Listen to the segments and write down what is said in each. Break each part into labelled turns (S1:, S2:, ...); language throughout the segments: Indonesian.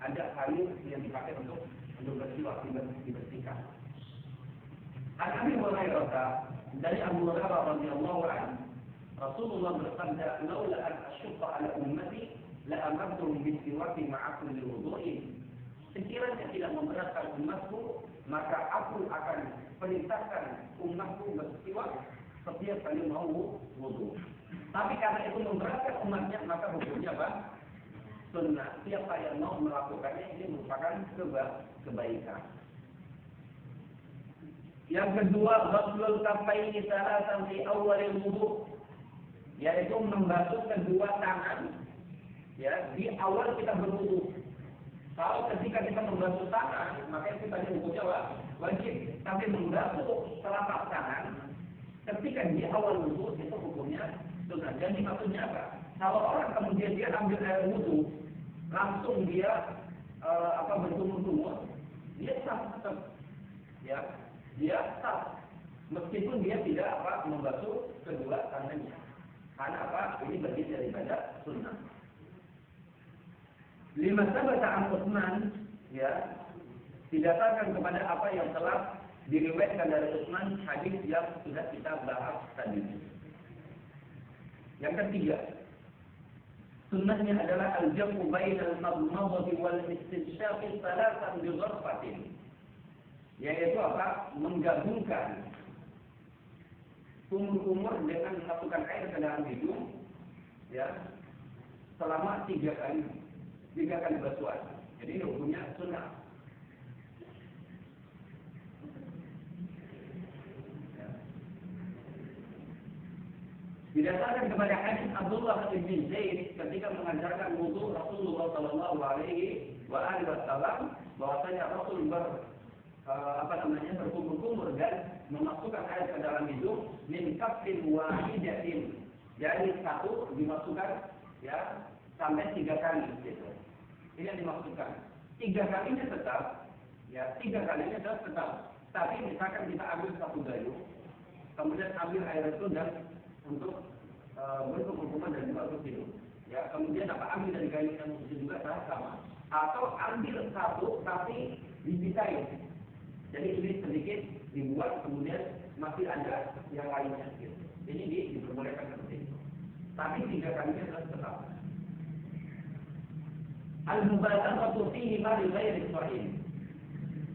S1: ada kayu yang dipakai untuk bersiwak dibersihkan. An Abi Hurairah, dari Abu Hurairah radhiyallahu anhu, Rasulullah bersabda, "Laula an asyqa ala ummati la amartuhum bis-siwaki ma'a kulli wudu'in." Sekiranya tidak memberatkan umatku, maka aku akan perintahkan umatku bersiwak setiap kali mau wudu. Tapi karena itu memberatkan umatnya, maka hukumnya apa? Sunnah. Siapa yang mau melakukannya, ini merupakan kebaikan. Yang kedua, ghuslul kaffaini salatan fi awwalil wudu, yaitu membasuh kedua tangan ya di awal kita berwudu. Kalau ketika kita membasuh tangan, maka itu tadi hukumnya wajib. Tapi membasuh telapak tangan ketika di awal wudu itu hukumnya sunnah. Jadi maksudnya apa? Kalau orang kemudian dia ambil air wudu, langsung dia berkumur-kumur, dia sah tetap, ya, dia sah meskipun dia tidak membasuh kedua tangannya. Karena apa? Ini bagian daripada sunnah. Lima sabata an Utsman, ya, didasarkan kepada apa yang telah diriwayatkan dari Utsman, hadis yang sudah kita bahas tadi. Yang ketiga, sunnahnya adalah al-jam'u bainal madmadati wal istinsyaqi salatan bi gharfatin, yaitu apa? Menggabungkan kumur-kumur dengan memasukkan air ke dalam hidung, ya, selama 3 kali basuhan. Jadi ini hukumnya sunnah. Ya. Didasarkan kepada hadis Abdullah bin Zaid ketika mengajarkan wudu Rasulullah Shallallahu Alaihi Wasallam, bahwasanya Rasul berkumur-kumur dan memasukkan air ke dalam hidung min kaffin wahidatin, jadi satu dimasukkan ya sampai 3 kali gitu. Ini yang dimaksudkan. 3 kalinya tetap, ya 3 kalinya tetap. Tapi misalkan kita ambil satu gayung, kemudian ambil air itu dan untuk berkumur-kumur dan juga untuk hidung. Ya, kemudian ambil dari gayung yang itu juga sama. Atau ambil satu tapi dipisahin. Jadi ini sedikit dibuat, kemudian masih ada yang lainnya. Gitu. Ini diperbolehkan seperti itu. Tapi 3 kalinya tetap. Al-mubalaghatu fihi ma li ghairi sahih.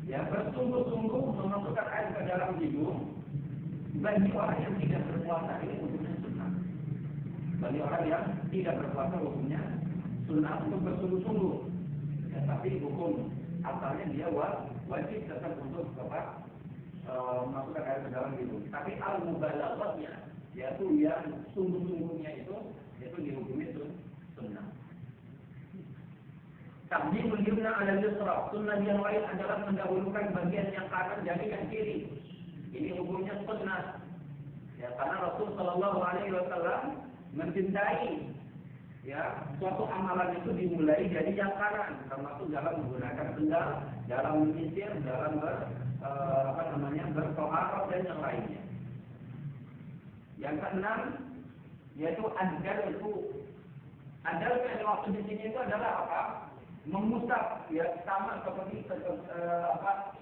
S1: Ya, bersungguh-sungguh memasukkan air ke dalam hidung bagi orang yang tidak berpuasa ini hukumnya sunnah. Bagi orang yang tidak berpuasa hukumnya sunnah untuk bersungguh-sungguh. Ya, tapi hukum asalnya dia wajib tetap untuk masukkan air ke dalam hidung. Tapi al-mubalaghahnya, yaitu yang sungguh-sungguhnya itu dihukumi sunnah. Taqdimul yumna 'ala al-yusra, sunnah yang lain adalah mendahulukan bagian yang kanan dari yang kiri. Ini hukumnya sunnah. Ya, karena Rasul Shallallahu Alaihi Wasallam mencintai ya suatu amalan itu dimulai dari yang kanan, termasuk dalam menggunakan sendal, dalam menyisir, dalam bertoharoh dan yang lainnya. Yang keenam yaitu adal yang maksud di sini itu adalah apa? Mengusap, ya sama seperti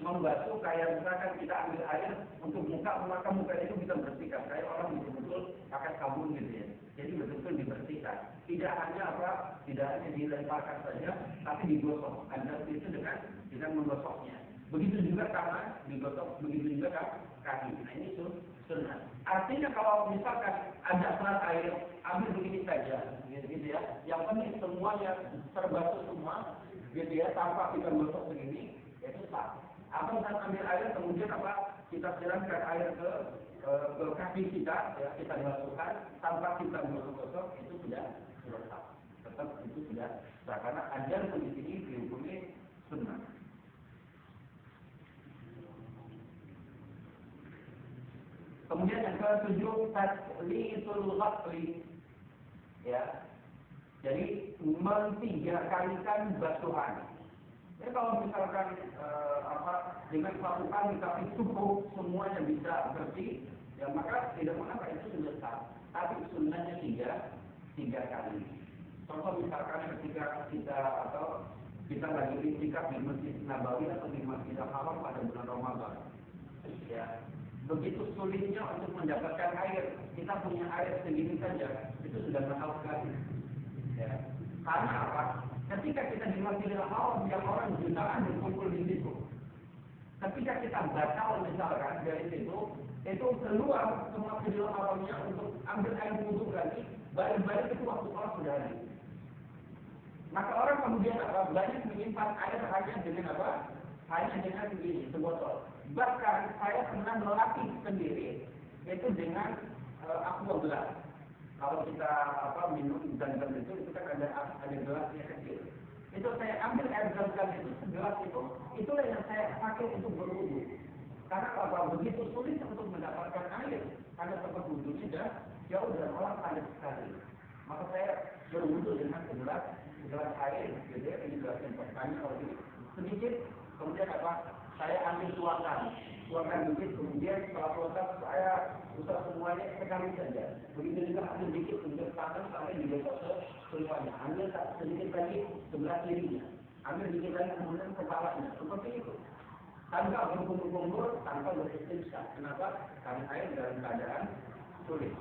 S1: membasuh, kayak misalkan kita ambil air untuk muka, maka muka itu bisa bersihkan kayak orang betul-betul pakai sabun gitu ya. Jadi betul-betul dibersihkan. Tidak hanya dilemparkan saja, tapi digosok. Adal itu dengan menggosoknya. Begitu juga tangan digosok, begitu juga kaki. Nah ini sunnah. Artinya kalau misalkan ada serat air, ambil begini saja, gitu ya. Yang penting semuanya terbasuh semua, gitu ya, tanpa kita gosok begini, itu sah. Atau kita ambil air kemudian kita siramkan air ke kaki kita, ya, kita masukkan tanpa kita gosok-gosok, itu sudah sah. Tetap itu sudah sah karena ajar di sini dihukumi sunnah. Kemudian yang ke-7, taslitul ghasli, ya. Jadi 3 kalikan basuhan. Jadi kalau misalkan dengan 1 kali tapi cukup semuanya bisa bersih, ya maka tidak mengapa itu sudah sah. Tapi sunnahnya 3 kali. Contoh misalkan ketika kita kita lagi iktikaf di Masjid Nabawi atau di Masjid Haram pada bulan Ramadan. Ya, begitu sulitnya untuk mendapatkan air. Kita punya air segini saja, itu sudah mahal sekali. Ya. Karena apa? Ketika kita di Masjidil Haram yang orang jutaan berkumpul di situ. Ketika kita batal misalkan dari situ, itu keluar ke Masjidil Haramnya untuk ambil air wudhu lagi, balik-balik itu waktu sholat sudah habis. Maka orang kemudian apa? Banyak menyimpan air hanya dengan apa? Hanya dengan begini, sebotol. Bahkan saya pernah melatih sendiri itu dengan aqua gelas. Kalau kita minum zam-zam itu kan ada gelasnya kecil. Itu saya ambil air zam-zam itu segelas itulah yang saya pakai untuk berwudu. Karena apa? Begitu sulit untuk mendapatkan air karena tempat wudunya jauh dan orang padat sekali. Maka saya berwudu dengan segelas air, gitu ya, ini gelas yang pertama kalau ini sedikit, kemudian apa? Saya ambil tuakan dikit, kemudian setelah tuakan saya usah semuanya sekali saja. Begitu juga ambil dikit, kemudian tangan sampai digosok ke semuanya. Ambil sedikit lagi sebelah kirinya, ambil dikit lagi kemudian kepalanya, seperti itu. Tanpa berkumpul-kumpul, tanpa beristimsah. Kenapa? Karena air dalam keadaan sulit.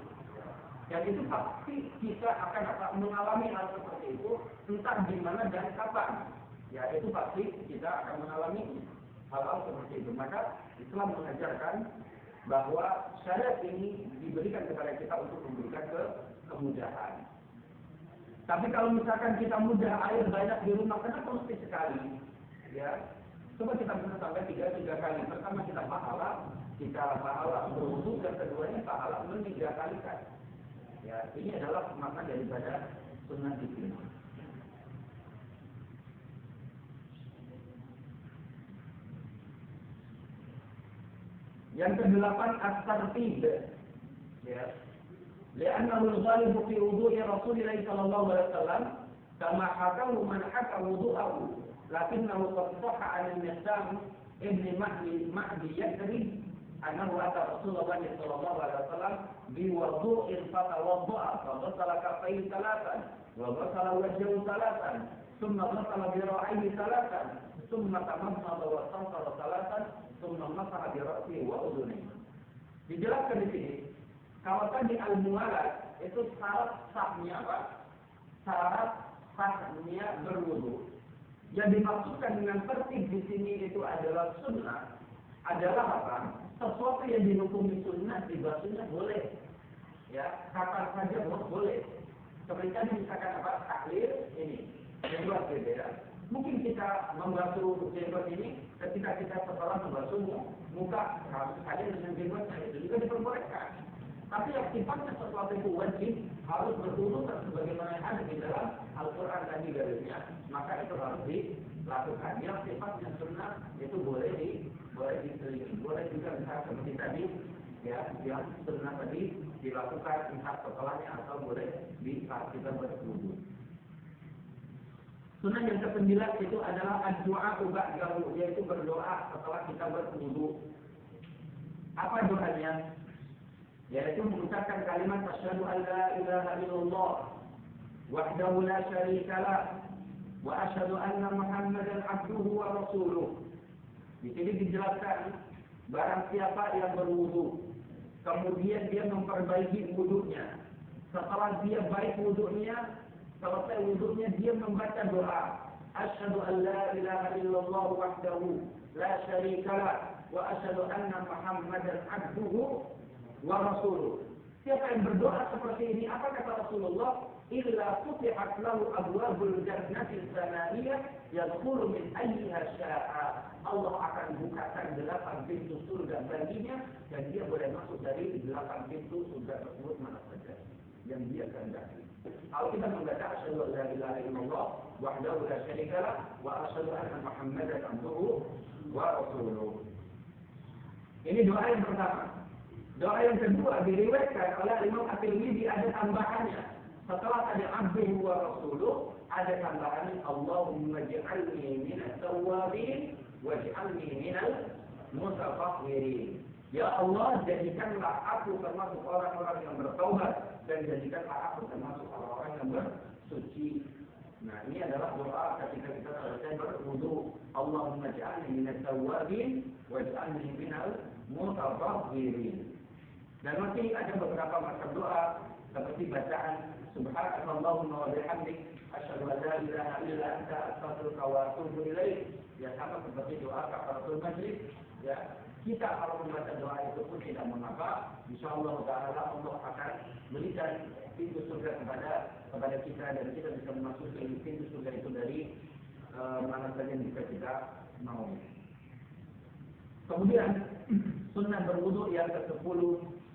S1: Dan itu pasti kita akan mengalami hal seperti itu, entah di mana dan kapan. Ya, itu pasti kita akan mengalami hal-hal seperti itu. Maka Islam mengajarkan bahwa syariat ini diberikan kepada kita untuk memberikan kemudahan. Tapi kalau misalkan kita mudah air banyak di rumah, kenapa mesti sekali? Ya, coba kita bisa sampai tiga kali. Pertama kita pahala berwudu, dan keduanya pahala meniga-kalikan. Ya, ini adalah makna daripada sunnah zikir. Yang kedelapan as-tartib. Ya. Li'annahu al-ghalibu fi wudu'i Rasulillah sallallahu alaihi wasallam kama hakahu man haka wudu'ahu. Lakinnahu qad sahha 'an al-Miqdam ibn Ma'di Yadri annahu ata Rasulullah sallallahu alaihi wasallam bi wudu'in fatawadda'a fa ghasala kaffayhi thalathan wa ghasala wajhahu thalathan thumma ghasala dhira'aihi thalathan thumma tamadmada wa istanthara thalathan thumma masaha bi ra'sihi wa udhunihi. Dijelaskan di sini, kalau tadi al-muwalat itu syarat sahnya apa? Syarat sahnya berwudu. Yang dimaksudkan dengan tertib di sini itu adalah sunnah, adalah apa? Sesuatu yang dihukumi sunnah dibasuhnya boleh. Ya, kapan saja boleh. Seperti tadi misalkan apa? Tahlil ini, jenggot gitu ya. Mungkin kita membasuh jenggot ini ketika kita setelah membasuh muka, harus sekali dengan jenggotnya itu juga diperbolehkan. Tapi yang sifatnya sesuatu itu wajib harus berwudu sebagaimana yang ada di dalam Al-Quran tadi garisnya, maka itu harus dilakukan. Yang sifatnya sunnah itu boleh diselingi, boleh juga misalnya seperti tadi, ya, yang sunnah tadi dilakukan entah setelahnya atau boleh di saat kita berwudu. Sunnah yang ke-9 itu adalah ad-du'a ba'dahu, yaitu berdoa setelah kita berwudu. Apa doanya? Yaitu mengucapkan kalimat asyhadu an la ilaha illallah wahdahu la syarika lah wa asyhadu anna Muhammadan abduhu wa rasuluh. Di sini dijelaskan barang siapa yang berwudu kemudian dia memperbaiki wudunya, setelah dia baik wudunya, selesai wudunya dia membaca doa asyhadu an la ilaha illallah wahdahu la syarika lah wa asyhadu anna Muhammadan abduhu wa rasuluh. Siapa yang berdoa seperti ini, apa kata Rasulullah? Illa futihat lahu abwabul jannati tsamaniyah yadkhulu min ayyiha syaa. Allah akan bukakan 8 pintu surga baginya dan dia boleh masuk dari 8 pintu surga tersebut mana saja yang dia kehendaki. Kalau kita membaca asyhadu an la ilaha illallah wahdahu la syarika lah wa asyhadu anna Muhammadan abduhu wa rasuluh. Ini doa yang pertama. Doa yang kedua diriwayatkan oleh Imam At-Tirmidzi, ada tambahannya. Setelah tadi abduhu wa rasuluh, ada tambahannya Allahumma ij'alni minat tawwabin waj'alni minal mutatahhirin. Ya Allah, jadikanlah aku termasuk orang-orang yang bertaubat dan jadikanlah aku termasuk orang-orang yang bersuci. Nah, ini adalah doa ketika kita selesai berwudu. Allahumma ja'alni minat tawwabin waj'alni minal mutatahhirin. Dan masih ada beberapa macam doa seperti bacaan subhanakallahumma wa bihamdik asyhadu an la ilaha illa anta astaghfiruka wa atubu ilaik. Ya sama seperti doa kafaratul majlis. Ya, kita kalau membaca doa itu pun tidak mengapa. Insyaallah taala Allah akan berikan pintu surga kepada kita dan kita bisa memasuki pintu surga itu dari mana saja yang kita mau. Kemudian sunnah berwudu yang ke-10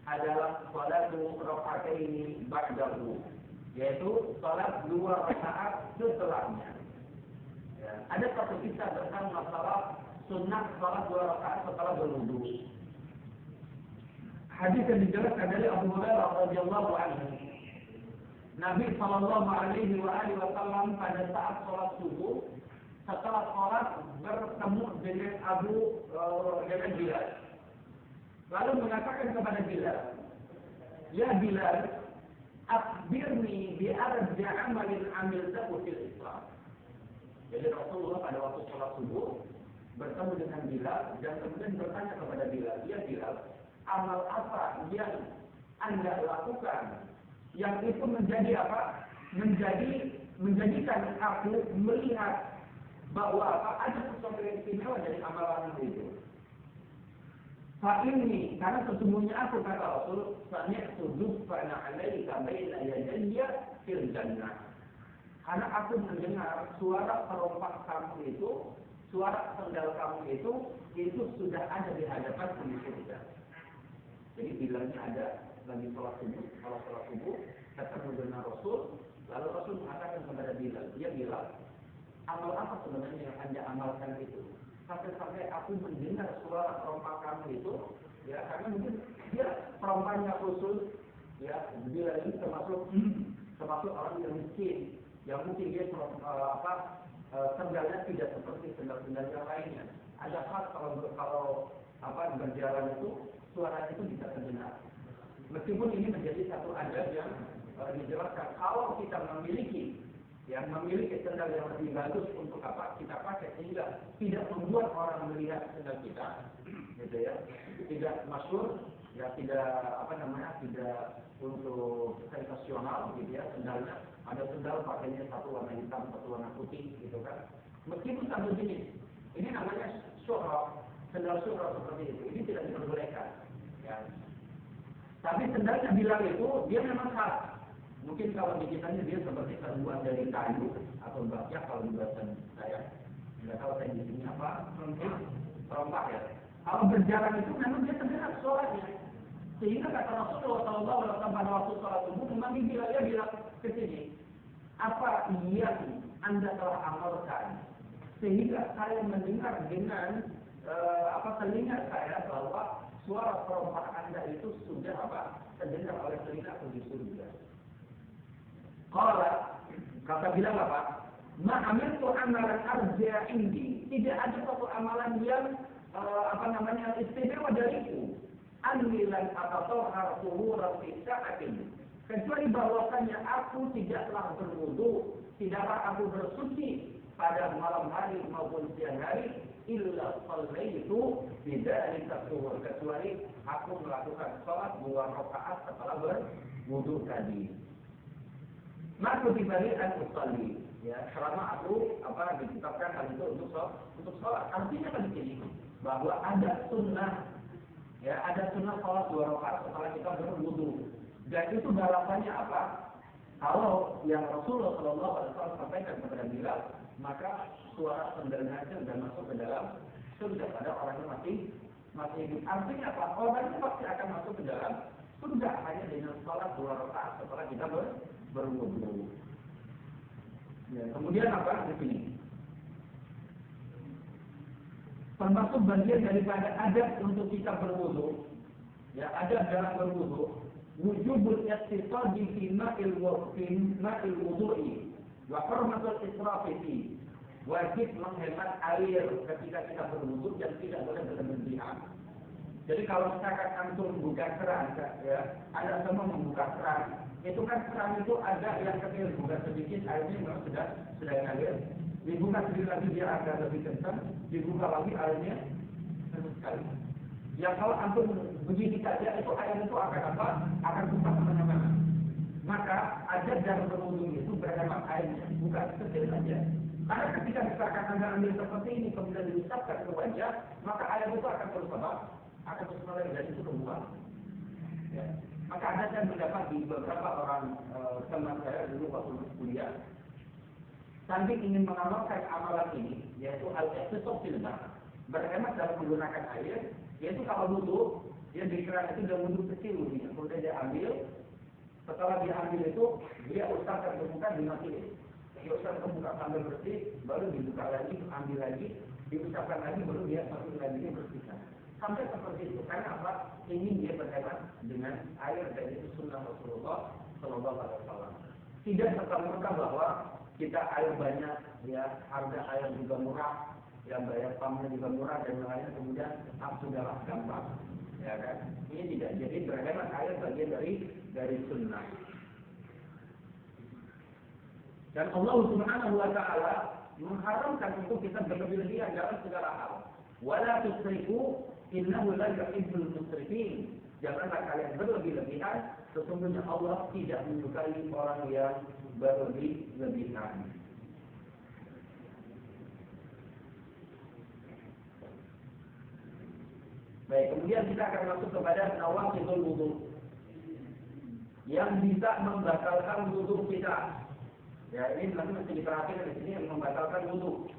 S1: adalah salatu raka'ataini ba'dahu, yaitu salat 2 rakaat setelahnya. Ya, ada satu kisah tentang masalah sunnah salat 2 rakaat setelah berwudu. Hadis yang dijelaskan dari Abu Hurairah radhiyallahu anhu. Nabi sallallahu alaihi wasallam pada saat salat subuh, setelah salat bertemu dengan Bilal. Lalu mengatakan kepada Bilal, "Ya Bilal, akhbirni bi arja amalin amiltahu fil Islam." Jadi Rasulullah pada waktu salat subuh bertemu dengan Bilal dan kemudian bertanya kepada Bilal, "Ya Bilal, amal apa yang Anda lakukan yang itu menjadi apa? Menjadikan aku melihat bahwa ada sesuatu yang istimewa dari amalan itu." Ini karena sesungguhnya aku kata Rasul, sami'tu dufana 'alaika baina yadayya fil jannah. Karena aku mendengar suara perompak kamu itu, suara sendal kamu itu sudah ada di hadapan di surga. Jadi bilangnya ada lagi sholat subuh, ketemu dengan Rasul, lalu Rasul mengatakan kepada Bilal, "Ya Bilal, amal apa sebenarnya yang Anda amalkan itu? Sampai aku mendengar suara perompak kamu itu, ya karena mungkin dia perompaknya Rasul, ya Bilal ini termasuk orang yang miskin, yang mungkin dia sendalnya tidak seperti sendal-sendal yang lainnya. Ada hal kalau berjalan itu suara itu bisa terdengar. Meskipun ini menjadi satu adab yang dijelaskan, kalau kita memiliki sendal yang lebih bagus untuk kita pakai sehingga tidak membuat orang melihat sendal kita, gitu ya, tidak masyhur, ya tidak tidak untuk sensasional, gitu ya, sendalnya ada sendal pakainya satu warna hitam, satu warna putih, gitu kan. Meskipun satu jenis, ini namanya syuhrah, sendal syuhrah seperti itu, ini tidak diperbolehkan, ya. Tapi sendalnya bilang itu dia memang khas. Mungkin kalau bikinannya dia seperti terbuat dari kayu atau bakya, kalau buatan saya nggak tahu saya di sini apa, perompak ya. Kalau berjalan itu memang dia terdengar suaranya. Sehingga kata Rasulullah SAW pada waktu sholat subuh memanggil Bilal, "Ya Bilal, ke sini. Apa yang Anda telah amalkan sehingga saya mendengar dengan telinga saya bahwa suara perompak Anda itu sudah terdengar oleh telinga di surga." Kata Bilal apa? "Ma amiltu amalan arja indi." Tidak ada satu amalan yang istimewa dariku. Amilan atatohar tuhura fi sa'atin. Kecuali bahwasanya aku tidaklah berwudu, tidaklah aku bersuci pada malam hari maupun siang hari, illa shallaitu bidzalika tuhur, kecuali aku melakukan salat 2 rakaat setelah berwudu tadi. Maka dibalik al-usalli, ya, selama aku ditetapkan hal itu untuk sholat. Artinya kan di sini bahwa ada sunnah, ya, ada sunnah sholat 2 rakaat setelah kita berwudu. Dan itu balasannya apa? Kalau yang Rasulullah SAW sampaikan kepada Bilal, maka suara sendalnya sudah masuk ke dalam surga pada orang yang masih hidup. Artinya apa? Orang itu pasti akan masuk ke dalam surga hanya dengan sholat 2 rakaat setelah kita berwudu. Ya, kemudian apa di sini? Termasuk bagian daripada adab untuk kita berwudu. Ya, adab dalam berwudu, wujubul iqtisadi fi ma'il wudu'i wa hurmatul israfi fi. Wajib menghemat air ketika kita berwudu dan tidak boleh berlebihan. Jadi kalau misalkan antum membuka keran, ya, Anda semua membuka keran, itu kan keran itu ada yang kecil, bukan sedikit, airnya memang sudah ngalir. Dibuka sedikit lagi dia agak lebih kencang, dibuka lagi airnya kencang sekali. Ya kalau antum begini saja itu air itu akan apa? Akan tumpah kemana-mana. Maka ada dalam berwudu itu berhemat airnya, bukan kecil saja. Karena ketika misalkan anda ambil seperti ini kemudian diusapkan ke wajah, maka air itu akan terus apa? Akan terus mengalir dan itu kebuang. Ya. Maka ada saya mendapat di beberapa orang teman saya dulu waktu kuliah, sambil ingin mengamalkan amalan ini, yaitu al-ikhtisab fil ma', berhemat dalam menggunakan air, yaitu kalau wudu, dia di keran itu dan wudu kecil wudunya, kemudian dia ambil, setelah dia ambil itu, dia usapkan ke muka dimatiin. Dia usapkan ke muka sambil bersih, baru dibuka lagi, ambil lagi, diusapkan lagi, baru dia masuk lagi, dia bersihkan. Sampai seperti itu, karena apa? Ingin dia berhemat dengan air dan itu sunnah Rasulullah Sallallahu Alaihi Wasallam. Tidak serta-merta bahwa kita air banyak, ya harga air juga murah, yang bayar pamnya juga murah dan lainnya kemudian sudahlah gampang, ya kan? Ini tidak. Jadi berhemat air bagian dari sunnah. Dan Allah Subhanahu Wa Taala mengharamkan untuk kita berlebihan dalam segala hal. Wala tusrifu innahu la yuhibbul musrifin. Janganlah kalian berlebih-lebihan, sesungguhnya Allah tidak menyukai orang yang berlebih-lebihan. Baik, kemudian kita akan masuk kepada nawaqidul wudu yang bisa membatalkan wudu kita. Ya, ini nanti mesti diperhatikan di sini yang membatalkan wudu.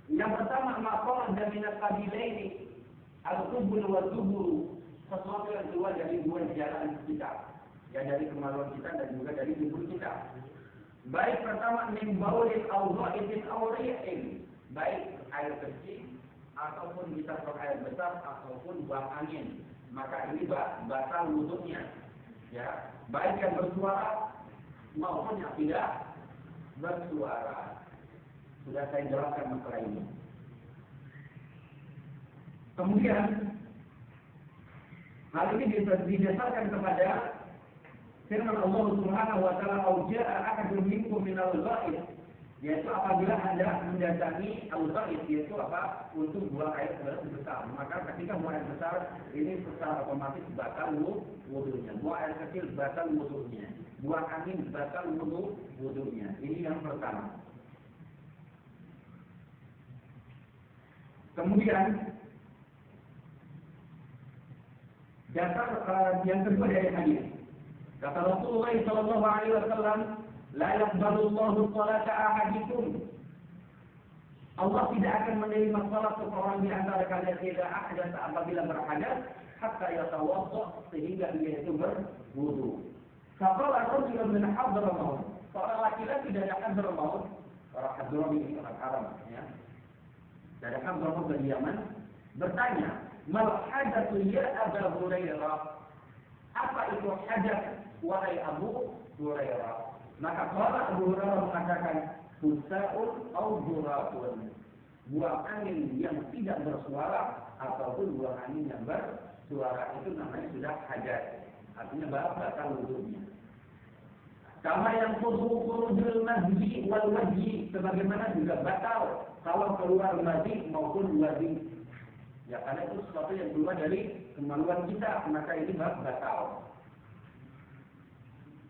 S1: Yang pertama, maqam dan minat qabilaini al-qubul wa dubur, sesuatu yang keluar dari dua jalan kita, ya dari kemaluan kita dan juga dari dubur kita. Baik pertama min baulin aw dha'ifin aw rihin, baik air kecil ataupun bisa air besar ataupun buang angin, maka ini batal wudunya. Ya, baik yang bersuara maupun yang tidak bersuara. Sudah saya jelaskan masalah ini. Kemudian hal ini didasarkan kepada firman Allah Subhanahu Wa Taala, "Auja'a ahadun minkum minal ghaib," yaitu apabila Anda mendatangi al-ghaib, yaitu apa? Untuk buang air besar. Maka ketika buang air besar ini secara otomatis batal wudunya. Buang air kecil batal wudunya. Buang angin batal wudunya. Ini yang pertama. Kemudian dasar yang kedua dari hadis. Kata Rasulullah sallallahu alaihi wasallam, "La yaqbalu Allahu salata ahadikum." Allah tidak akan menerima salat seseorang di antara kalian jika ahdath apabila berhadas hatta yatawadda, sehingga dia itu berwudu. Faqala rajulun min Hadramaut, seorang laki-laki dari Hadramaut, orang Hadramaut ini orang Arab, ya. Dari Hadramaut dari Yaman, bertanya, "Mal hadatsu ya Abu Hurairah?" Apa itu hadas wahai Abu Hurairah? Maka kalau Abu Hurairah mengatakan, "Fusaul au duratun," buang angin yang tidak bersuara ataupun buang angin yang bersuara, itu namanya sudah hadas. Artinya batal wudunya. Sama yang khurujul madhi wal wajhi, sebagaimana juga batal kalau keluar madhi maupun wajhi. Ya, karena itu sesuatu yang keluar dari kemaluan kita, maka ini batal.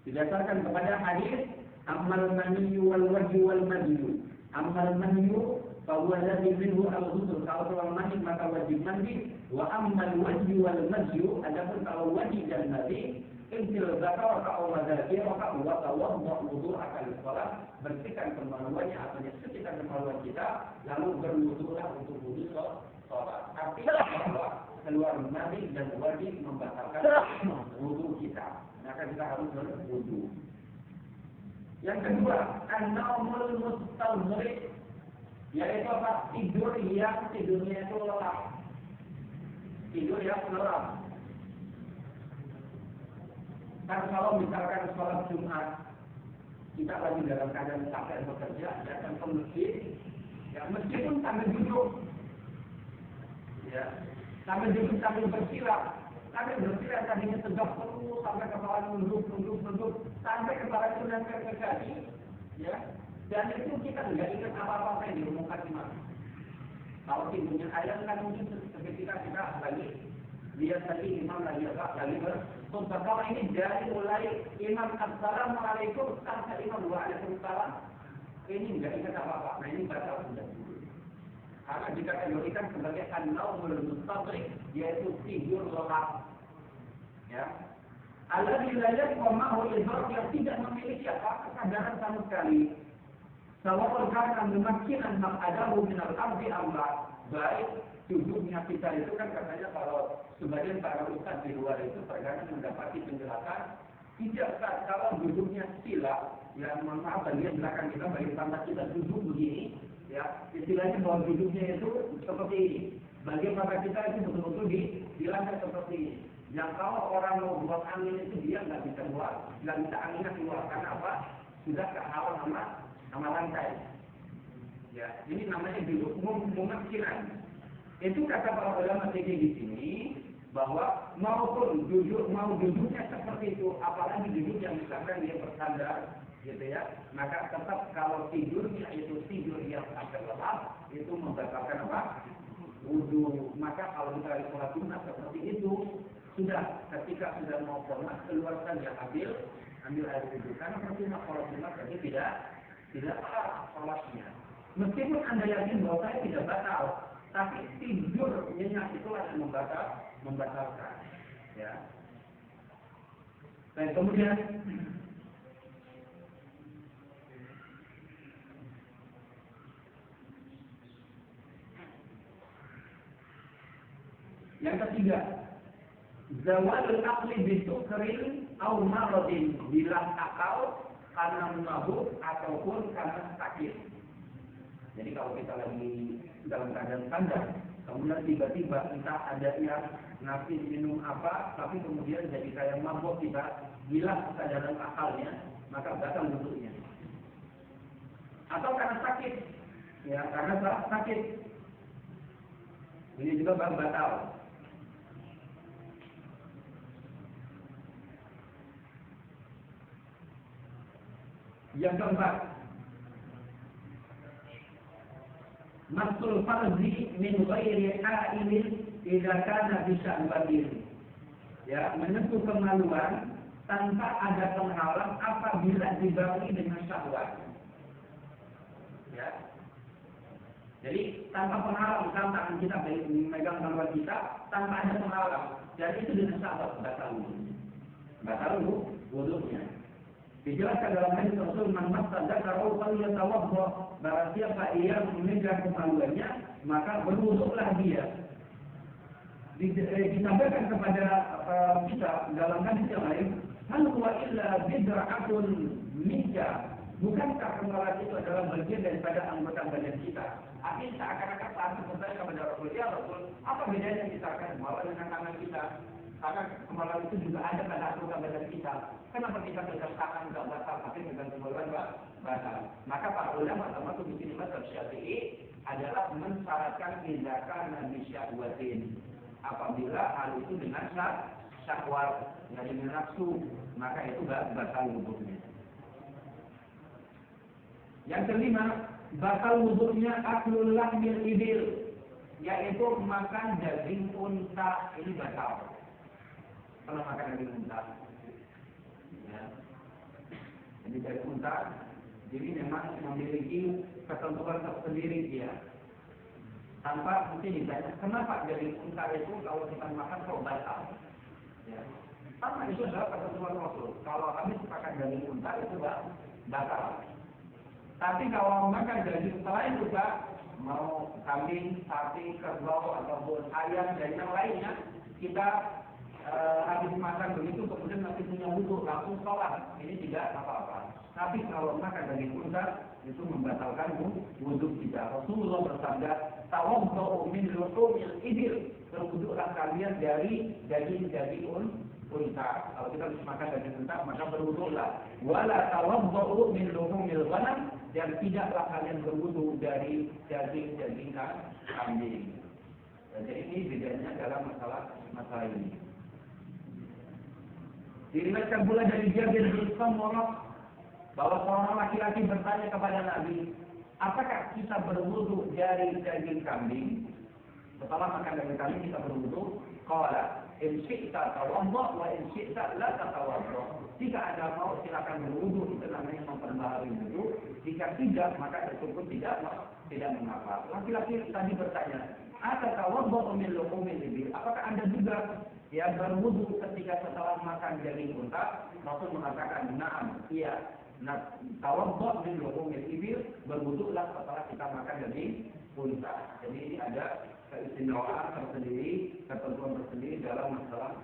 S1: Didasarkan kepada hadis amal maniyyu wal wajhu wal madhi. Amal maniyyu fa huwa alladhi minhu al-ghusl, kalau keluar mani maka wajib mandi. Wa amal wajhu wal madhi, adapun kalau wajhi dan madhi, intil zakar atau mazakir maka wa tawaddu wudu akal salat, bersihkan kemaluannya atau sekitar kemaluan kita, lalu berwudulah untuk wudu salat. Artinya bahwa keluar mani dan wajib membatalkan wudu kita, maka kita harus berwudu. Yang kedua, an-naumul mustamrid, yaitu apa? Tidur yang tidurnya itu lelap. Tidur yang lelap. Kan kalau misalkan sholat Jumat, kita lagi dalam keadaan capek bekerja, datang ke masjid, ya meskipun sambil duduk, ya sambil duduk sambil bersilah, Tapi bersihkan tadinya tegak terus sampai kepala nunduk, sampai kepala itu nempel ke kaki, ya. Dan itu kita nggak ingat apa-apa yang diumumkan imam. Kalau timbulnya ayat kan mungkin ketika kita lagi lihat tadi imam lagi berkhutbah. Kalau ini dari mulai imam assalamualaikum sampai imam waalaikumsalam, ini nggak ingat apa-apa. Nah ini batal sudah. Karena dikategorikan sebagai an-naumul mustaqim, yaitu tidur lelap. Ya. Alladzi la yaqmahu idrak yang tidak memiliki apa kesadaran sama sekali. Sawa'un kana mumakkinan maq'adahu min al-ardi amma. Baik duduknya kita itu kan katanya kalau sebagian para ustaz di luar itu terkadang mendapati penjelasan tidak kalau duduknya sila, ya maaf bagian belakang kita, bagian pantat kita duduk begini, ya istilahnya bahwa duduknya itu seperti ini. Bagian mata kita itu betul-betul di lantai seperti ini. Yang kalau orang mau buang angin itu dia nggak bisa keluar, nggak bisa anginnya keluar karena apa? Sudah kehalang sama lantai. Ya, ini namanya duduk memakinan. Itu kata para ulama fikih di sini bahwa maupun duduknya seperti itu, apalagi duduk yang misalkan dia bersandar, gitu ya, maka tetap kalau tidurnya itu tidur yang agak lelap, itu membatalkan apa? Wudu. Maka kalau kita sholat sunat seperti itu, sudah ketika sudah mau sholat keluar saja ambil air wudhu. Karena percuma sholat sunat berarti tidak sah sholatnya. Meskipun Anda yakin bahwa saya tidak batal, tapi tidur nyenyak itulah yang membatalkan. Ya. Dan kemudian yang ketiga, zawalul aqli bisukrin au maradin, hilang akal karena mabuk ataupun karena sakit. Jadi kalau kita lagi dalam keadaan sadar, kemudian tiba-tiba entah ada yang ngasih minum apa, tapi kemudian jadi kayak mabuk, kita hilang kesadaran akalnya, maka batal wudhunya. Atau karena sakit, ya karena sakit, ini juga batal. Yang keempat, masul farzi min ghairi ha'ilin idza kana bi syahwatin. Ya, menyentuh kemaluan tanpa ada penghalang apabila dibarengi dengan syahwat. Ya. Jadi tanpa penghalang, tanpa kita memegang kemaluan kita tanpa ada penghalang. Jadi itu dengan syahwat batal wudunya. Dijelaskan dalam hadis Rasul, man massa dzakarahu falyatawadda, barang siapa ia memegang kemaluannya maka berwuduklah dia. Disampaikan kepada kita dalam hadis yang lain, hal huwa illa bid'atun minka, bukankah kemaluan itu adalah bagian daripada anggota badan kita? Artinya seakan-akan saat bertanya kepada Rasul, ya Rasul, apa bedanya misalkan kemaluan dengan tangan kita? Karena kemaluan itu juga ada pada anggota badan kita. Kenapa kita pegang tangan nggak batal, tapi pegang kemaluan batal? Maka para ulama termasuk di sini mazhab Syafi'i adalah mensyaratkan tindakan nabi syahwatin. Apabila hal itu dengan syahwat, dengan nafsu, maka itu batal wudhunya. Yang kelima, batal wudhunya aklul lahmil ibil, yaitu makan daging unta. Ini batal. Kalau makan daging unta, ya. Jadi daging unta, jadi memang memiliki ketentuan tersendiri dia. Tanpa mungkin ditanya, kenapa daging unta itu kalau kita makan kok batal? Ya. Sama itu adalah ketentuan Rasul. Kalau habis makan daging unta itu batal. Tapi kalau makan daging selain juga, mau kambing, sapi, kerbau ataupun ayam dan yang lainnya, kita habis makan begitu kemudian masih punya wudhu langsung sholat, ini tidak apa-apa. Tapi kalau makan daging unta itu membatalkan wudhu kita. Rasulullah bersabda, tawaddu min luhumil ibil, berwudhulah kalian dari daging unta. Kalau kita habis makan daging unta maka berwudhulah. Wala tawaddu min luhumil ghanam, dan tidaklah kalian berwudhu dari daging kambing. Jadi ini bedanya dalam masalah ini. Diriwayatkan pula dari Jabir bin Samurah bahwa seorang laki-laki bertanya kepada Nabi, apakah kita berwudu dari daging kambing? Setelah makan daging kambing kita berwudu? Qala, in syi'ta tawadda wa in syi'ta la tatawadda. Jika Anda mau silakan berwudu, itu namanya memperbaharui wudu. Jika tidak, maka itu pun tidak mengapa. Laki-laki tadi bertanya, atatawadda min luhumil ibil? Apakah Anda juga yang berwudu ketika setelah makan daging unta? Rasul mengatakan, na'am, iya. Nah, tawadda min luhumil ibil, berwudulah setelah kita makan daging unta. Jadi ini ada keistimewaan tersendiri, ketentuan tersendiri dalam masalah